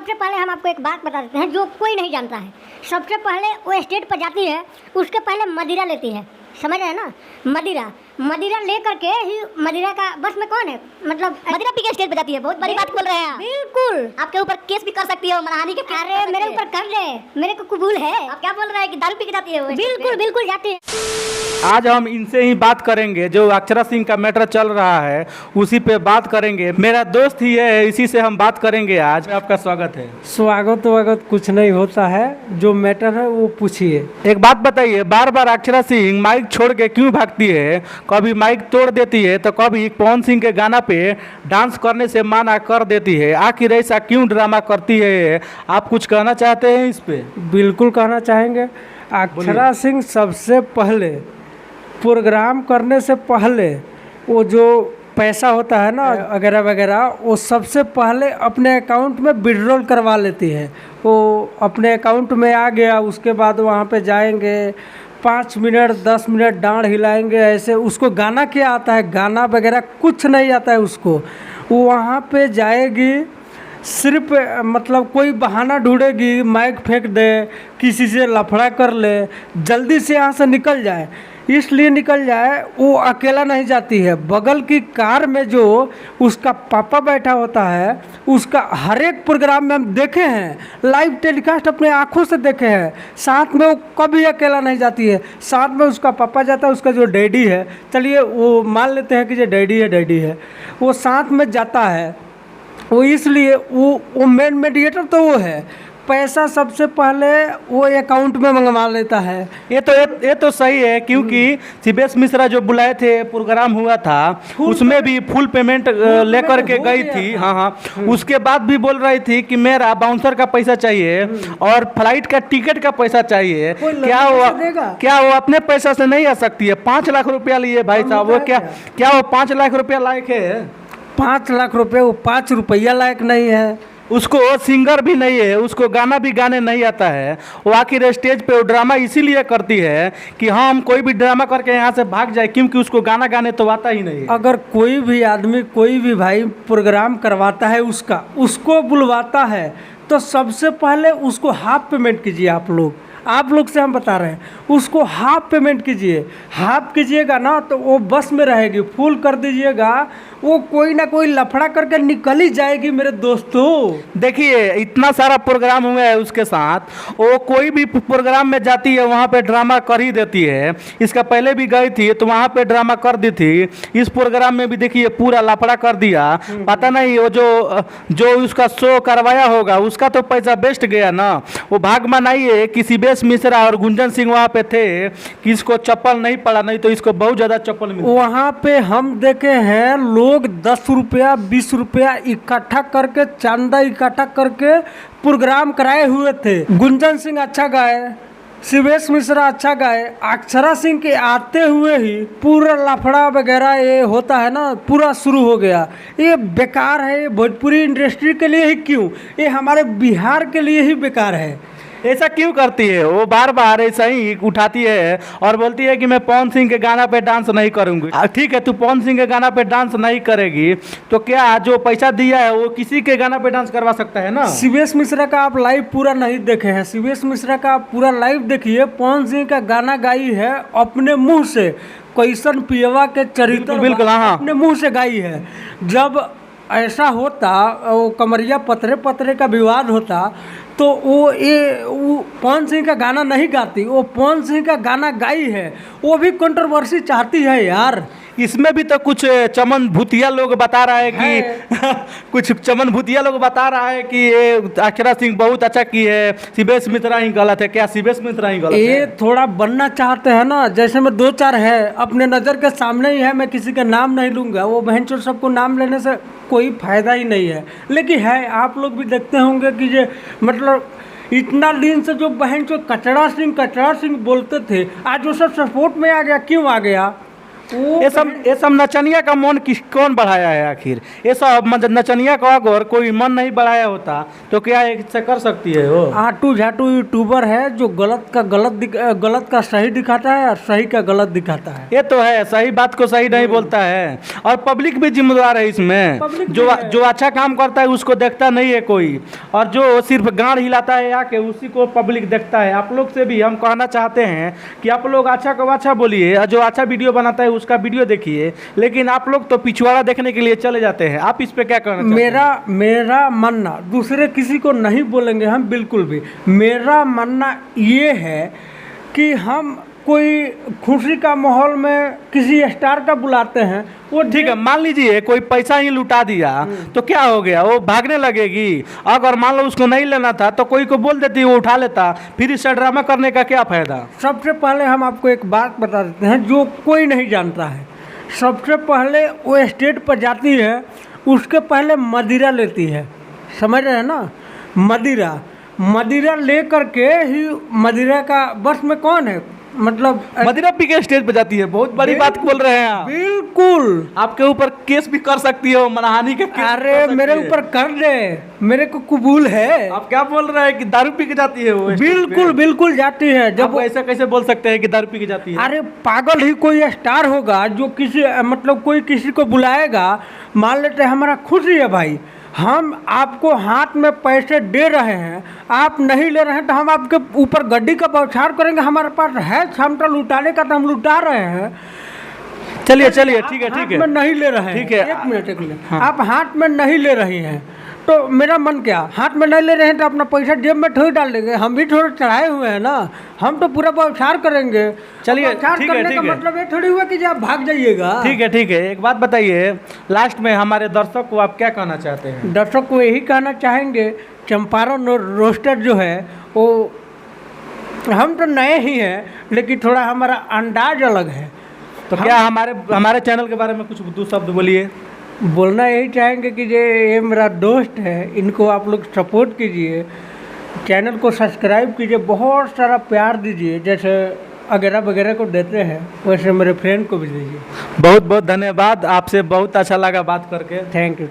सबसे पहले हम आपको एक बात बता देते हैं जो कोई नहीं जानता है। सबसे पहले वो स्टेज पर जाती है, उसके पहले मदिरा लेती है, समझ रहे हैं ना। मदिरा ले करके ही मदिरा का बस में कौन है, मतलब मदिरा पी के स्टेज पे जाती है। बहुत बड़ी बात बोल रहे हैं। बिल्कुल आपके ऊपर केस भी कर सकती है, मानहानि के। अरे मेरे ऊपर कर ले, मेरे को कबूल है। आप क्या बोल रहे हैं कि दारू पी के जाती है वो? बिल्कुल बिल्कुल जाती है। आज हम इनसे ही बात करेंगे, जो अक्षरा सिंह का मैटर चल रहा है उसी पे बात करेंगे। मेरा दोस्त ही है, इसी से हम बात करेंगे। आज आपका स्वागत है। स्वागत वागत कुछ नहीं होता है, जो मैटर है वो पूछिए। एक बात बताइए, बार बार अक्षरा सिंह माइक छोड़ के क्यों भागती है? कभी माइक तोड़ देती है तो कभी पवन सिंह के गाना पे डांस करने से मना कर देती है। आखिर ऐसा क्यों ड्रामा करती है? आप कुछ कहना चाहते हैं इस पे? बिल्कुल कहना चाहेंगे। अक्षरा सिंह सबसे पहले प्रोग्राम करने से पहले वो जो पैसा होता है ना वगैरह वगैरह, वो सबसे पहले अपने अकाउंट में विड्रॉल करवा लेती है। वो अपने अकाउंट में आ गया, उसके बाद वहाँ पे जाएंगे, 5 मिनट 10 मिनट डांड हिलाएंगे ऐसे। उसको गाना क्या आता है? गाना वगैरह कुछ नहीं आता है उसको। वो वहाँ पे जाएगी, सिर्फ मतलब कोई बहाना ढूंढेगी, माइक फेंक दे, किसी से लफड़ा कर ले, जल्दी से यहाँ से निकल जाए। इसलिए निकल जाए, वो अकेला नहीं जाती है। बगल की कार में जो उसका पापा बैठा होता है, उसका हर एक प्रोग्राम में हम देखे हैं, लाइव टेलीकास्ट अपने आँखों से देखे हैं। साथ में वो कभी अकेला नहीं जाती है, साथ में उसका पापा जाता है, उसका जो डैडी है, चलिए वो मान लेते हैं कि जो डैडी है, वो साथ में जाता है। वो इसलिए वो मेन मेडिएटर तो वो है। पैसा सबसे पहले वो अकाउंट में मंगवा लेता है। ये तो सही है, क्योंकि शिवेश मिश्रा जो बुलाए थे, प्रोग्राम हुआ था, उसमें भी फुल पेमेंट लेकर के गई थी। हाँ, उसके बाद भी बोल रही थी कि मेरा बाउंसर का पैसा चाहिए और फ्लाइट का टिकट का पैसा चाहिए। क्या वो अपने पैसा से नहीं आ सकती है? 5 लाख रुपया लिए भाई साहब। वो क्या वो 5 लाख रुपया लायक है? 5 लाख रुपये वो 5 रुपया लायक नहीं है। उसको सिंगर भी नहीं है, उसको गाना भी गाने नहीं आता है। वो आखिर स्टेज पे वो ड्रामा इसीलिए करती है कि हम कोई भी ड्रामा करके यहाँ से भाग जाए, क्योंकि उसको गाना गाने तो आता ही नहीं है। अगर कोई भी आदमी, कोई भी भाई प्रोग्राम करवाता है, उसको बुलवाता है, तो सबसे पहले उसको हाफ पेमेंट कीजिए। आप लोग से हम बता रहे हैं, उसको हाफ पेमेंट कीजिए। हाफ कीजिएगा ना तो वो बस में रहेगी। फुल कर दीजिएगा, वो कोई ना कोई लफड़ा करके निकल ही जाएगी मेरे दोस्तों। देखिए, इतना सारा प्रोग्राम हुआ है उसके साथ, वो कोई भी प्रोग्राम में जाती है वहाँ पे ड्रामा कर ही देती है। इसका पहले भी गई थी तो वहाँ पे ड्रामा कर दी थी। इस प्रोग्राम में भी देखिए पूरा लफड़ा कर दिया। पता नहीं वो जो उसका शो करवाया होगा उसका तो पैसा बेस्ट गया ना। वो भाग मनाई है कि शिवेश मिश्रा और गुंजन सिंह वहाँ पे थे कि इसको चप्पल नहीं पड़ा, नहीं तो इसको बहुत ज़्यादा चप्पल मिली। वहाँ पे हम देखे हैं लोग 10 रुपया 20 रुपया इकट्ठा करके, चंदा इकट्ठा करके प्रोग्राम कराए हुए थे। गुंजन सिंह अच्छा गाए, शिवेश मिश्रा अच्छा गाए, अक्षरा सिंह के आते हुए ही पूरा लफड़ा वगैरह ये होता है ना, पूरा शुरू हो गया। ये बेकार है। ये भोजपुरी इंडस्ट्री के लिए ही क्यों, ये हमारे बिहार के लिए ही बेकार है। ऐसा क्यों करती है? वो बार बार ऐसा ही उठाती है और बोलती है कि मैं पवन सिंह के गाना पे डांस नहीं करूंगी। ठीक है, तू पवन सिंह के गाना पे डांस नहीं करेगी तो क्या जो पैसा दिया है वो किसी के गाना पे डांस करवा सकता है ना? शिवेश मिश्रा का आप लाइव पूरा नहीं देखे हैं। शिवेश मिश्रा का आप पूरा लाइव देखिए। पवन सिंह का गाना गाई है अपने मुँह से, कैसन पियवा के चरित्र, बिल्कुल हाँ, अपने मुँह से गाई है। जब ऐसा होता, वो कमरिया पतरे का विवाद होता, तो वो पवन सिंह का गाना नहीं गाती, वो पवन सिंह का गाना गाई है। वो भी कंट्रोवर्सी चाहती है यार। इसमें भी तो कुछ चमन भूतिया लोग बता रहा है कि कुछ चमन भूतिया लोग बता रहा है कि ये अक्षरा सिंह बहुत अच्छा की है, शिवेश मिश्रा ही गलत है। क्या शिवेश मिश्रा ही गलत है? ये थोड़ा बनना चाहते हैं ना। जैसे में 2-4 है अपने नज़र के सामने ही है, मैं किसी का नाम नहीं लूँगा। वो बहनचोद सबको नाम लेने से कोई फायदा ही नहीं है। लेकिन है, आप लोग भी देखते होंगे कि ये मतलब इतना दिन से जो बहनचोद कचड़ा सिंह बोलते थे, आज वो सब सपोर्ट में आ गया। क्यों आ गया? ये सब नचनिया का मन कौन बढ़ाया है आखिर? ये सब नचनिया का अगर कोई मन नहीं बढ़ाया होता तो क्या इससे कर सकती है वो? आटू झाटू यूट्यूबर है जो गलत का सही दिखाता है और सही का गलत दिखाता है। ये तो है, सही बात को सही नहीं बोलता है और पब्लिक भी जिम्मेदार है इसमें। जो अच्छा काम करता है उसको देखता नहीं है कोई, और जो सिर्फ गांड हिलाता है आके उसी को पब्लिक देखता है। आप लोग से भी हम कहना चाहते हैं कि आप लोग अच्छा को अच्छा बोलिए, और जो अच्छा वीडियो बनाता है उसका वीडियो देखिए, लेकिन आप लोग तो पिछवाड़ा देखने के लिए चले जाते हैं। आप इस पे क्या कहना चाहते हैं? मेरा मानना, दूसरे किसी को नहीं बोलेंगे हम बिल्कुल भी, मेरा मानना ये है कि हम कोई खुशी का माहौल में किसी स्टार का बुलाते हैं, वो ठीक है, मान लीजिए कोई पैसा ही लुटा दिया तो क्या हो गया, वो भागने लगेगी। अगर मान लो उसको नहीं लेना था तो कोई को बोल देती, वो उठा लेता, फिर इससे ड्रामा करने का क्या फायदा? सबसे पहले हम आपको एक बात बता देते हैं जो कोई नहीं जानता है। सबसे पहले वो स्टेज पर जाती है, उसके पहले मदिरा लेती है, समझ रहे हैं ना? मदिरा ले करके ही, मदिरा का बस में कौन है, मतलब मदिरा पी के स्टेज पे जाती है। बहुत बड़ी बात बोल रहे हैं आप। बिल्कुल, आपके ऊपर केस भी कर सकती है, मानहानि का केस। अरे मेरे ऊपर कर दे, मेरे को कबूल है। आप क्या बोल रहे हैं कि दारू पी के जाती है वो? बिल्कुल जाती है। जब वो ऐसा कैसे बोल सकते हैं कि दारू पी के जाती है? अरे पागल ही कोई स्टार होगा जो किसी, मतलब कोई किसी को बुलाएगा, मान लेते हैं हमारा खुशी है भाई, हम आपको हाथ में पैसे दे रहे हैं, आप नहीं ले रहे हैं तो हम आपके ऊपर गड्डी का बौछार करेंगे। हमारे पास है क्षमता लुटाने का तो हम लुटा रहे हैं। चलिए ठीक है। हाथ में नहीं ले रहे हैं, ठीक है। एक मिनट, आप हाथ में नहीं ले रही हैं तो मेरा मन क्या, हाथ में नहीं ले रहे हैं तो अपना पैसा जेब में थोड़ी डाल देंगे, हम भी थोड़े चढ़ाए हुए हैं ना, हम तो पूरा बौछार करेंगे। चलिए ठीक है, मतलब ये थोड़ी हुआ कि आप भाग जाइएगा। ठीक है। एक बात बताइए, लास्ट में हमारे दर्शक को आप क्या कहना चाहते हैं? दर्शक को यही कहना चाहेंगे, चंपारण रोस्टर जो है वो, हम तो नए ही हैं लेकिन थोड़ा हमारा अंदाज अलग है। तो क्या हमारे चैनल के बारे में कुछ दो शब्द बोलिए। बोलना यही चाहेंगे कि ये मेरा दोस्त है, इनको आप लोग सपोर्ट कीजिए, चैनल को सब्सक्राइब कीजिए, बहुत सारा प्यार दीजिए, जैसे वगैरह को देते हैं वैसे मेरे फ्रेंड को भी दीजिए। बहुत बहुत धन्यवाद, आपसे बहुत अच्छा लगा बात करके। Thank you.